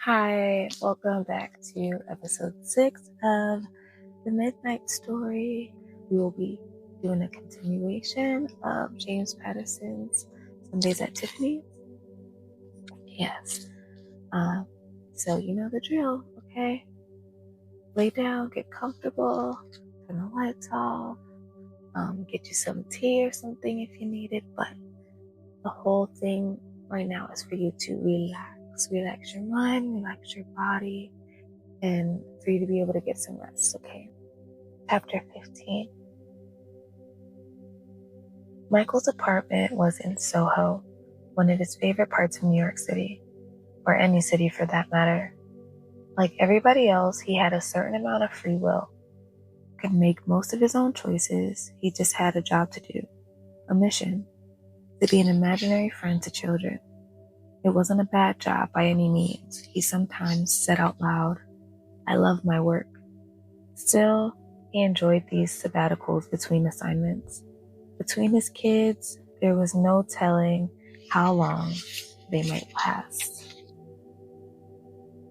Hi, welcome back to episode 6 of The Midnight Story. We will be doing a continuation of James Patterson's Sundays at Tiffany's. Yes. So you know the drill, okay? Lay down, get comfortable, turn the lights off, get you some tea or something if you need it, but the whole thing right now is for you to relax. Relax your mind, relax your body, and for you to be able to get some rest, okay? Chapter 15. Michael's apartment was in Soho, one of his favorite parts of New York City, or any city for that matter. Like everybody else, he had a certain amount of free will, could make most of his own choices. He just had a job to do, a mission, to be an imaginary friend to children. It wasn't a bad job by any means. He sometimes said out loud, "I love my work." Still, he enjoyed these sabbaticals between assignments. Between his kids, there was no telling how long they might last.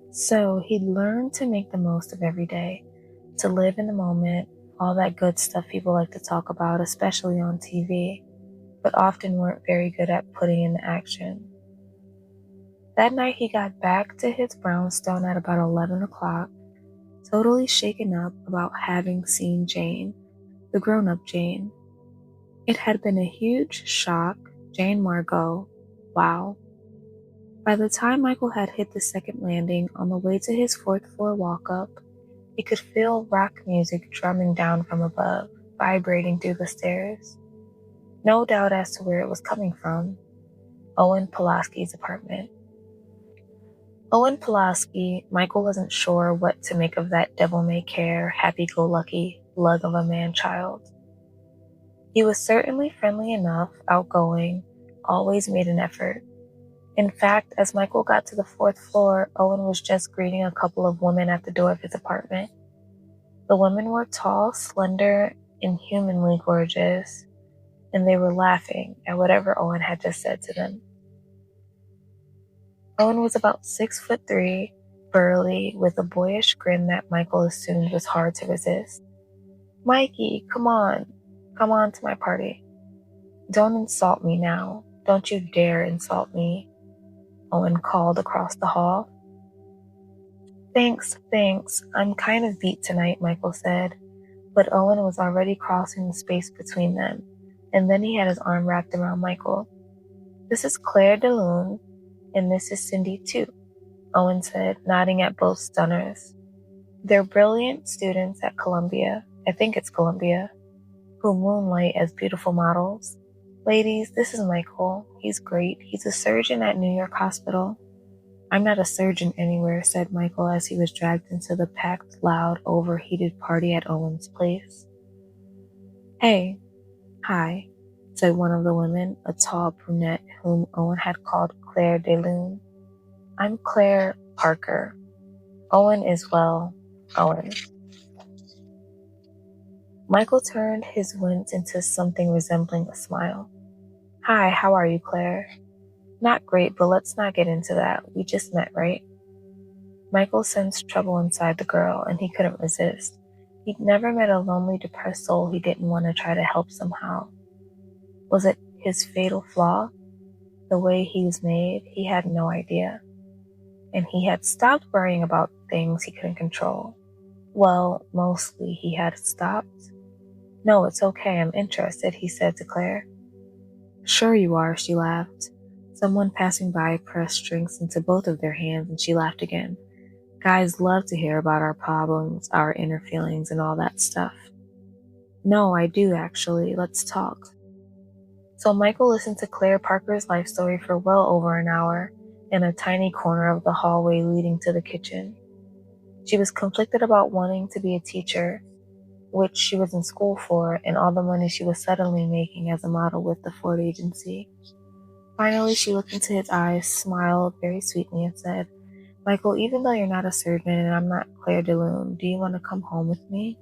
So he learned to make the most of every day, to live in the moment, all that good stuff people like to talk about, especially on TV, but often weren't very good at putting into action. That night he got back to his brownstone at about 11 o'clock, totally shaken up about having seen Jane, the grown-up Jane. It had been a huge shock. Jane Margot. Wow. By the time Michael had hit the second landing on the way to his fourth floor walk-up, he could feel rock music drumming down from above, vibrating through the stairs. No doubt as to where it was coming from. Owen Pulaski's apartment. Owen Pulaski, Michael wasn't sure what to make of that devil-may-care, happy-go-lucky lug of a man-child. He was certainly friendly enough, outgoing, always made an effort. In fact, as Michael got to the fourth floor, Owen was just greeting a couple of women at the door of his apartment. The women were tall, slender, inhumanly gorgeous, and they were laughing at whatever Owen had just said to them. Owen was about 6'3", burly, with a boyish grin that Michael assumed was hard to resist. "Mikey, come on to my party. Don't insult me now. Don't you dare insult me," Owen called across the hall. Thanks. I'm kind of beat tonight," Michael said, but Owen was already crossing the space between them, and then he had his arm wrapped around Michael. "This is Claire DeLune, and this is Cindy too," Owen said, nodding at both stunners. "They're brilliant students at Columbia, I think it's Columbia, who moonlight as beautiful models. Ladies, this is Michael. He's great. He's a surgeon at New York Hospital." "I'm not a surgeon anywhere," said Michael as he was dragged into the packed, loud, overheated party at Owen's place. "Hey, hi," said one of the women, a tall brunette whom Owen had called Claire DeLune. "I'm Claire Parker. Owen is, well, Owen." Michael turned his wince into something resembling a smile. "Hi, how are you, Claire?" "Not great, but let's not get into that. We just met, right?" Michael sensed trouble inside the girl, and he couldn't resist. He'd never met a lonely, depressed soul he didn't want to try to help somehow. Was it his fatal flaw? The way he was made? He had no idea. And he had stopped worrying about things he couldn't control. Well, mostly he had stopped. "No, it's okay, I'm interested," he said to Claire. "Sure you are," she laughed. Someone passing by pressed drinks into both of their hands, and she laughed again. "Guys love to hear about our problems, our inner feelings, and all that stuff." "No, I do actually. Let's talk." So Michael listened to Claire Parker's life story for well over an hour in a tiny corner of the hallway leading to the kitchen. She was conflicted about wanting to be a teacher, which she was in school for, and all the money she was suddenly making as a model with the Ford agency. Finally, she looked into his eyes, smiled very sweetly, and said, "Michael, even though you're not a surgeon and I'm not Claire DeLune, do you want to come home with me?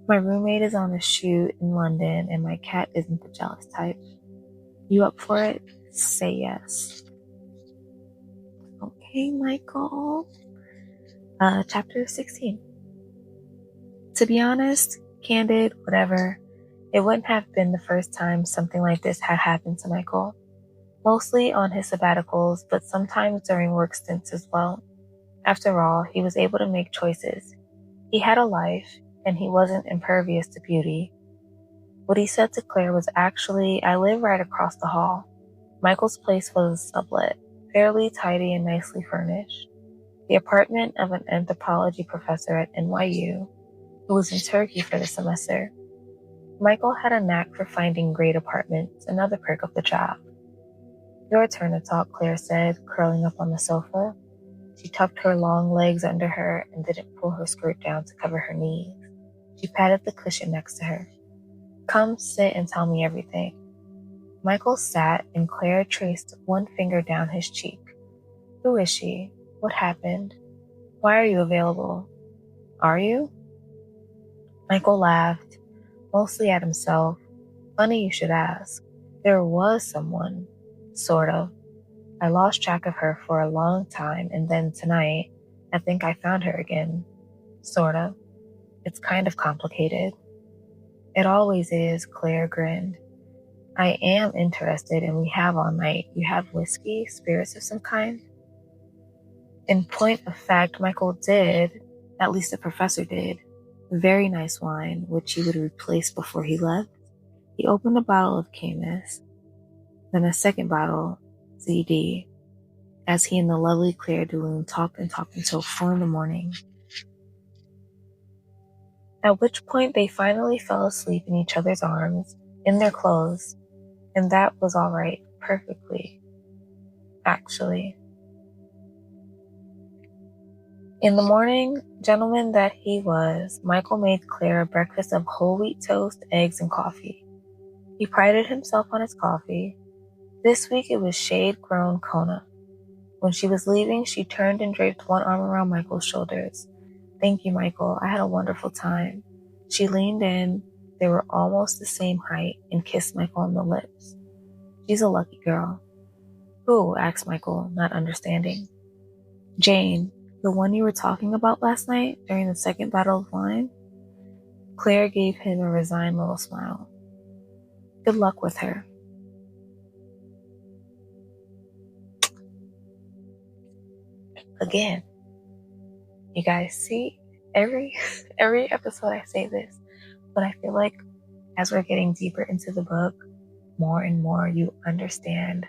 My roommate is on a shoot in London, and my cat isn't the jealous type. You up for it? Say yes." Hey, Michael. Chapter 16. To be honest, candid, whatever, it wouldn't have been the first time something like this had happened to Michael. Mostly on his sabbaticals, but sometimes during work stints as well. After all, he was able to make choices. He had a life, and he wasn't impervious to beauty. What he said to Claire was actually, I live right across the hall. Michael's place was sublet, fairly tidy and nicely furnished. The apartment of an anthropology professor at NYU, who was in Turkey for the semester. Michael had a knack for finding great apartments, another perk of the job. Your turn to talk, Claire said, curling up on the sofa. She tucked her long legs under her and didn't pull her skirt down to cover her knees. She patted the cushion next to her. Come sit and tell me everything. Michael sat and Claire traced one finger down his cheek. Who is she? What happened? Why are you available? Are you? Michael laughed, mostly at himself. Funny you should ask. There was someone. Sort of. I lost track of her for a long time, and then tonight, I think I found her again. Sort of. It's kind of complicated. It always is, Claire grinned. I am interested, and we have all night. You have whiskey, spirits of some kind? In point of fact, Michael did, at least the professor did, very nice wine, which he would replace before he left. He opened a bottle of Camus, then a second bottle, ZD, as he and the lovely Claire Dulune talked and talked until 4 a.m, at which point they finally fell asleep in each other's arms, in their clothes, and that was all right, perfectly, actually. In the morning, gentleman that he was, Michael made Claire a breakfast of whole wheat toast, eggs, and coffee. He prided himself on his coffee. This week it was shade-grown Kona. When she was leaving, she turned and draped one arm around Michael's shoulders. Thank you, Michael. I had a wonderful time. She leaned in. They were almost the same height and kissed Michael on the lips. She's a lucky girl. Who? Asked Michael, not understanding. Jane, the one you were talking about last night during the second bottle of wine? Claire gave him a resigned little smile. Good luck with her. Again, you guys see, every episode I say this, but I feel like as we're getting deeper into the book, more and more you understand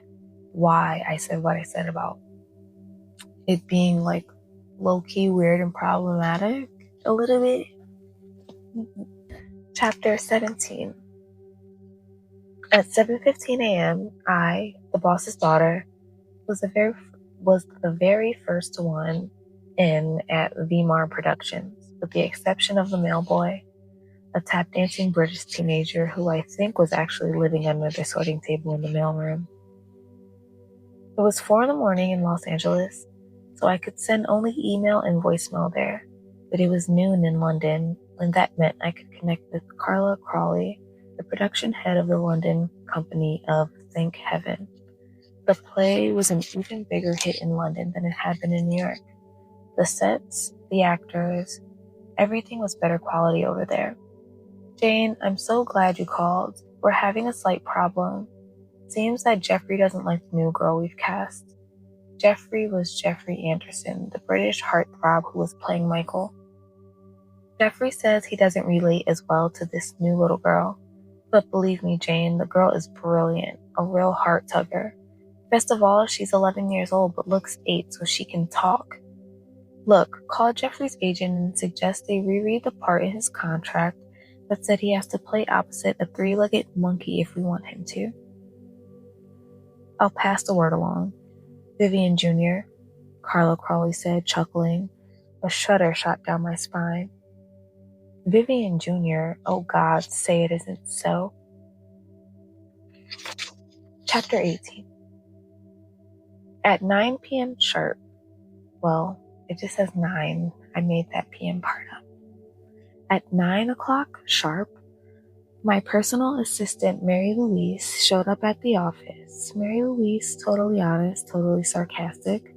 why I said what I said about it being like low-key weird and problematic a little bit. Chapter 17. At 7:15 a.m., I, the boss's daughter, was the very first one in at VMAR Productions, with the exception of the mail boy, a tap-dancing British teenager who I think was actually living under the sorting table in the mailroom. It was 4 a.m. in Los Angeles, so I could send only email and voicemail there, but it was noon in London, and that meant I could connect with Carla Crawley, the production head of the London company of Thank Heaven. The play was an even bigger hit in London than it had been in New York. The sets, the actors, everything was better quality over there. Jane, I'm so glad you called. We're having a slight problem. Seems that Jeffrey doesn't like the new girl we've cast. Jeffrey was Jeffrey Anderson, the British heartthrob who was playing Michael. Jeffrey says he doesn't relate as well to this new little girl. But believe me, Jane, the girl is brilliant, a real heart tugger. Best of all, she's 11 years old but looks 8, so she can talk. Look, call Jeffrey's agent and suggest they reread the part in his contract that said he has to play opposite a 3-legged monkey if we want him to. I'll pass the word along. Vivian Jr., Carla Crawley said, chuckling. A shudder shot down my spine. Vivian Jr., oh God, say it isn't so. Chapter 18. At 9 p.m. sharp, well, it just says 9. I made that p.m. part up. At 9 o'clock sharp, my personal assistant, Mary Louise, showed up at the office. Mary Louise, totally honest, totally sarcastic.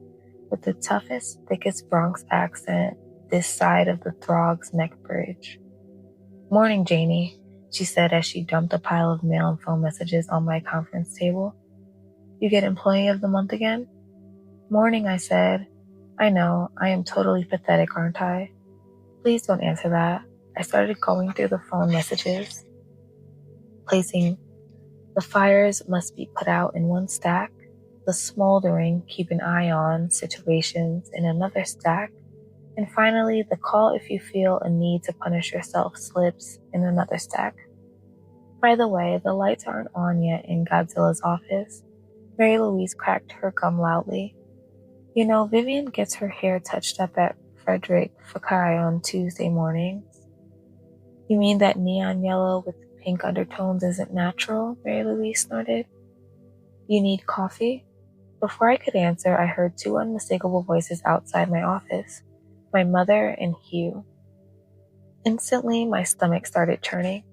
with the toughest, thickest Bronx accent this side of the Throg's Neck Bridge. "Morning, Janie," she said as she dumped a pile of mail and phone messages on my conference table. "You get Employee of the Month again?" "Morning," I said. "I know, I am totally pathetic, aren't I?" "Please don't answer that." I started going through the phone messages, placing "the fires must be put out" in one stack, the smoldering "keep an eye on" situations in another stack, and finally the "call if you feel a need to punish yourself" slips in another stack. By the way, the lights aren't on yet in Godzilla's office. Mary Louise cracked her gum loudly. "You know, Vivian gets her hair touched up at Frederick Fekkai on Tuesday mornings." "You mean that neon yellow with pink undertones isn't natural?" Mary Louise snorted. "You need coffee?" Before I could answer, I heard two unmistakable voices outside my office, my mother and Hugh. Instantly, my stomach started churning.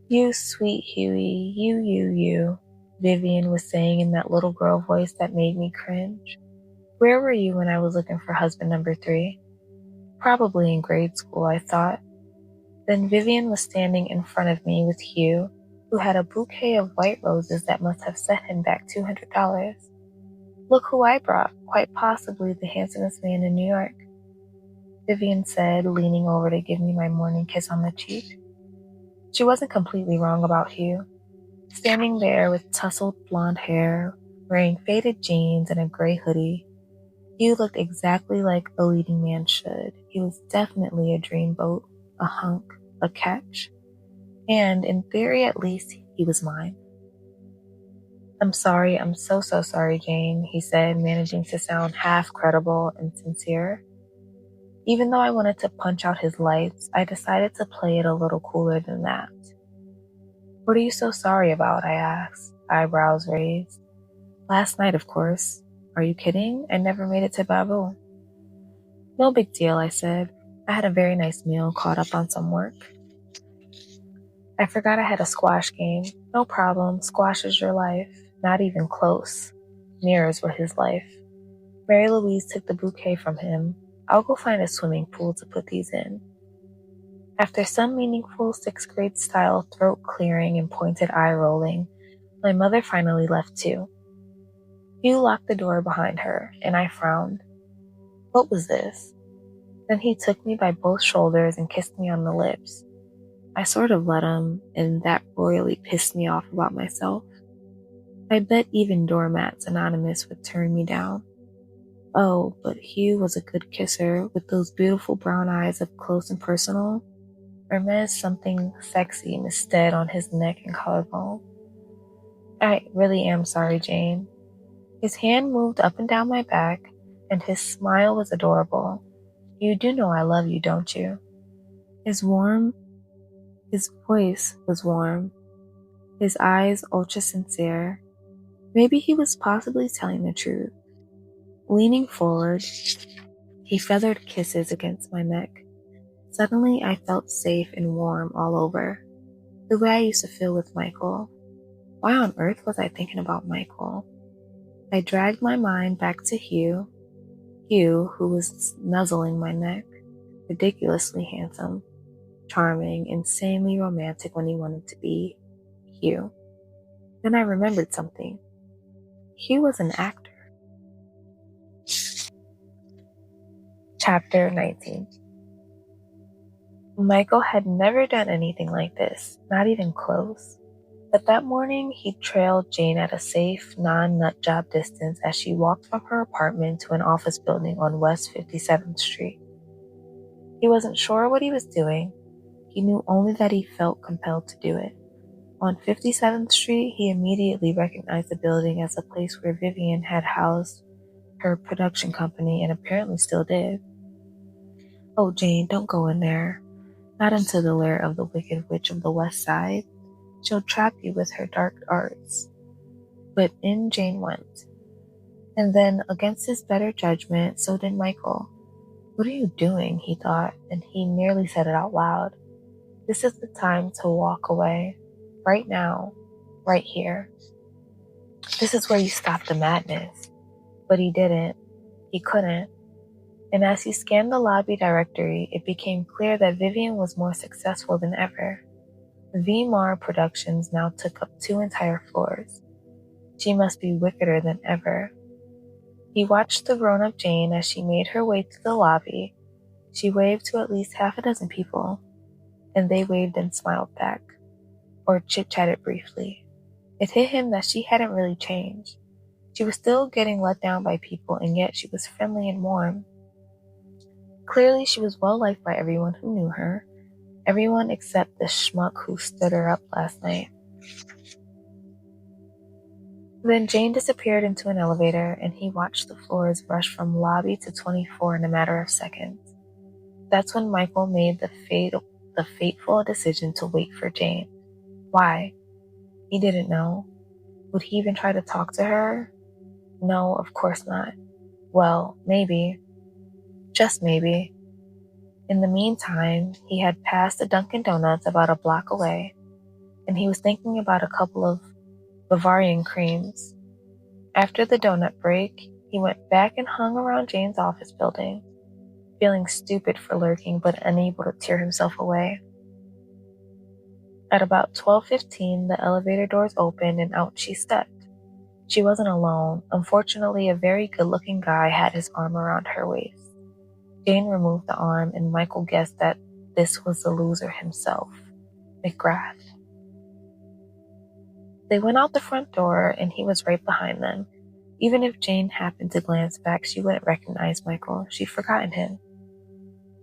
"You sweet Huey, you," Vivian was saying in that little girl voice that made me cringe. "Where were you when I was looking for husband number 3? Probably in grade school," I thought. Then Vivian was standing in front of me with Hugh, who had a bouquet of white roses that must have set him back $200. "Look who I brought, quite possibly the handsomest man in New York," Vivian said, leaning over to give me my morning kiss on the cheek. She wasn't completely wrong about Hugh. Standing there with tousled blonde hair, wearing faded jeans and a gray hoodie, Hugh looked exactly like a leading man should. He was definitely a dreamboat, a hunk, a catch. And, in theory at least, he was mine. "I'm sorry, I'm so sorry, Jane," he said, managing to sound half credible and sincere. Even though I wanted to punch out his lights, I decided to play it a little cooler than that. "What are you so sorry about?" I asked, eyebrows raised. "Last night, of course. Are you kidding? I never made it to Babu." "No big deal," I said. "I had a very nice meal, caught up on some work." "I forgot I had a squash game." "No problem. Squash is your life." "Not even close. Mirrors were his life." Mary Louise took the bouquet from him. "I'll go find a swimming pool to put these in." After some meaningful sixth-grade style throat clearing and pointed eye rolling, my mother finally left too. Hugh locked the door behind her, and I frowned. What was this? Then he took me by both shoulders and kissed me on the lips. I sort of let him, and that royally pissed me off about myself. I bet even Doormats Anonymous would turn me down. Oh, but Hugh was a good kisser, with those beautiful brown eyes up close and personal. Hermes something sexy instead on his neck and collarbone. "I really am sorry, Jane." His hand moved up and down my back, and his smile was adorable. "You do know I love you, don't you?" His voice was warm, his eyes ultra sincere. Maybe he was possibly telling the truth. Leaning forward, he feathered kisses against my neck. Suddenly, I felt safe and warm all over, the way I used to feel with Michael. Why on earth was I thinking about Michael? I dragged my mind back to Hugh, who was nuzzling my neck, ridiculously handsome, charming, insanely romantic when he wanted to be. Hugh. Then I remembered something. Hugh was an actor. Chapter 19. Michael had never done anything like this, not even close. But that morning, he trailed Jane at a safe, non-nut job distance as she walked from her apartment to an office building on West 57th Street. He wasn't sure what he was doing. He knew only that he felt compelled to do it. On 57th Street, he immediately recognized the building as a place where Vivian had housed her production company and apparently still did. "Oh, Jane, don't go in there. Not into the lair of the Wicked Witch of the West Side. She'll trap you with her dark arts." But in Jane went. And then, against his better judgment, so did Michael. "What are you doing?" he thought, and he nearly said it out loud. "This is the time to walk away. Right now. Right here. This is where you stop the madness." But he didn't. He couldn't. And as he scanned the lobby directory, it became clear that Vivian was more successful than ever. VMAR Productions now took up 2 entire floors. She must be wickeder than ever. He watched the grown-up Jane as she made her way to the lobby. She waved to at least half a dozen people, and they waved and smiled back, or chit-chatted briefly. It hit him that she hadn't really changed. She was still getting let down by people, and yet she was friendly and warm. Clearly, she was well-liked by everyone who knew her, everyone except the schmuck who stood her up last night. Then Jane disappeared into an elevator, and he watched the floors rush from lobby to 24 in a matter of seconds. That's when Michael made the fateful decision to wait for Jane. Why? He didn't know. Would he even try to talk to her? No, of course not. Well, maybe. Just maybe. In the meantime, he had passed a Dunkin' Donuts about a block away, and he was thinking about a couple of Bavarian creams. After the donut break, he went back and hung around Jane's office building, feeling stupid for lurking but unable to tear himself away. At about 12:15, the elevator doors opened and out she stepped. She wasn't alone. Unfortunately, a very good-looking guy had his arm around her waist. Jane removed the arm, and Michael guessed that this was the loser himself, McGrath. They went out the front door, and he was right behind them. Even if Jane happened to glance back, she wouldn't recognize Michael. She'd forgotten him.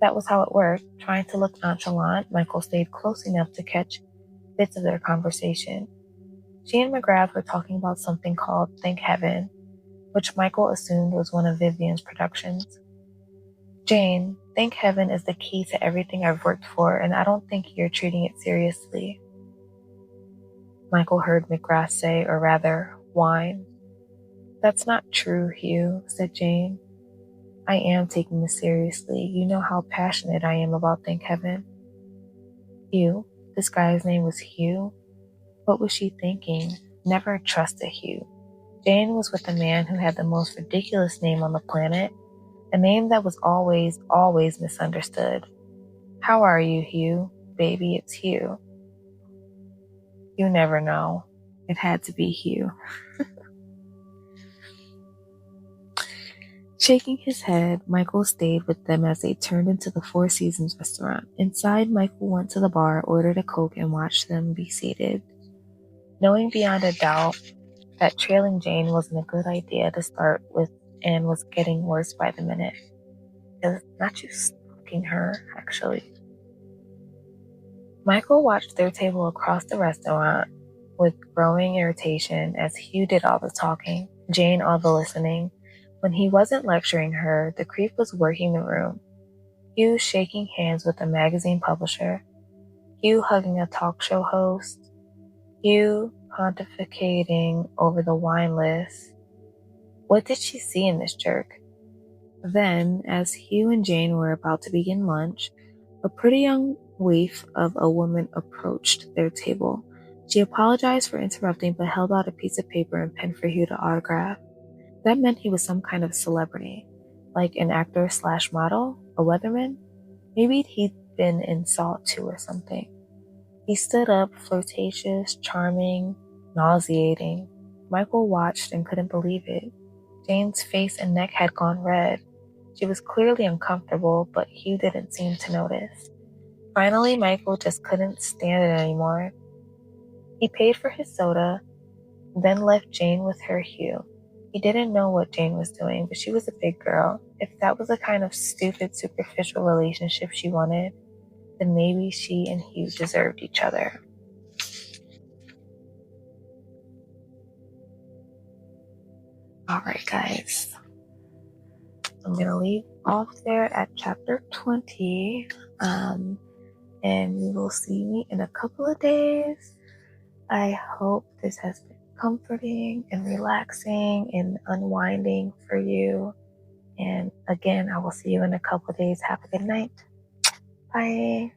That was how it worked. Trying to look nonchalant, Michael stayed close enough to catch bits of their conversation. She and McGrath were talking about something called Thank Heaven, which Michael assumed was one of Vivian's productions. Jane, Thank Heaven is the key to everything I've worked for, and I don't think you're treating it seriously, Michael heard McGrath say, or rather, whine. That's not true, Hugh, said Jane. I am taking this seriously. You know how passionate I am about Thank Heaven. Hugh? This guy's name was Hugh? What was she thinking? Never trust a Hugh. Jane was with a man who had the most ridiculous name on the planet, a name that was always, always misunderstood. How are you, Hugh? Baby, it's Hugh. You never know. It had to be Hugh. Shaking his head, Michael stayed with them as they turned into the Four Seasons restaurant. Inside, Michael went to the bar, ordered a Coke, and watched them be seated. Knowing beyond a doubt that trailing Jane wasn't a good idea to start with and was getting worse by the minute. It's not just stalking her, actually. Michael watched their table across the restaurant with growing irritation as Hugh did all the talking, Jane all the listening. When he wasn't lecturing her, the creep was working the room. Hugh shaking hands with a magazine publisher. Hugh hugging a talk show host. Hugh pontificating over the wine list. What did she see in this jerk? Then, as Hugh and Jane were about to begin lunch, a pretty young waif of a woman approached their table. She apologized for interrupting but held out a piece of paper and pen for Hugh to autograph. That meant he was some kind of celebrity, like an actor/model, a weatherman. Maybe he'd been in Saw 2 or something. He stood up, flirtatious, charming, nauseating. Michael watched and couldn't believe it. Jane's face and neck had gone red. She was clearly uncomfortable, but Hugh didn't seem to notice. Finally, Michael just couldn't stand it anymore. He paid for his soda, then left Jane with her Hugh. He didn't know what Jane was doing, but she was a big girl. If that was the kind of stupid, superficial relationship she wanted, then maybe she and Hugh deserved each other. Alright, guys. I'm going to leave off there at chapter 20. And we will see me in a couple of days. I hope this has been comforting and relaxing and unwinding for you. And again, I will see you in a couple of days. Have a good night. Bye.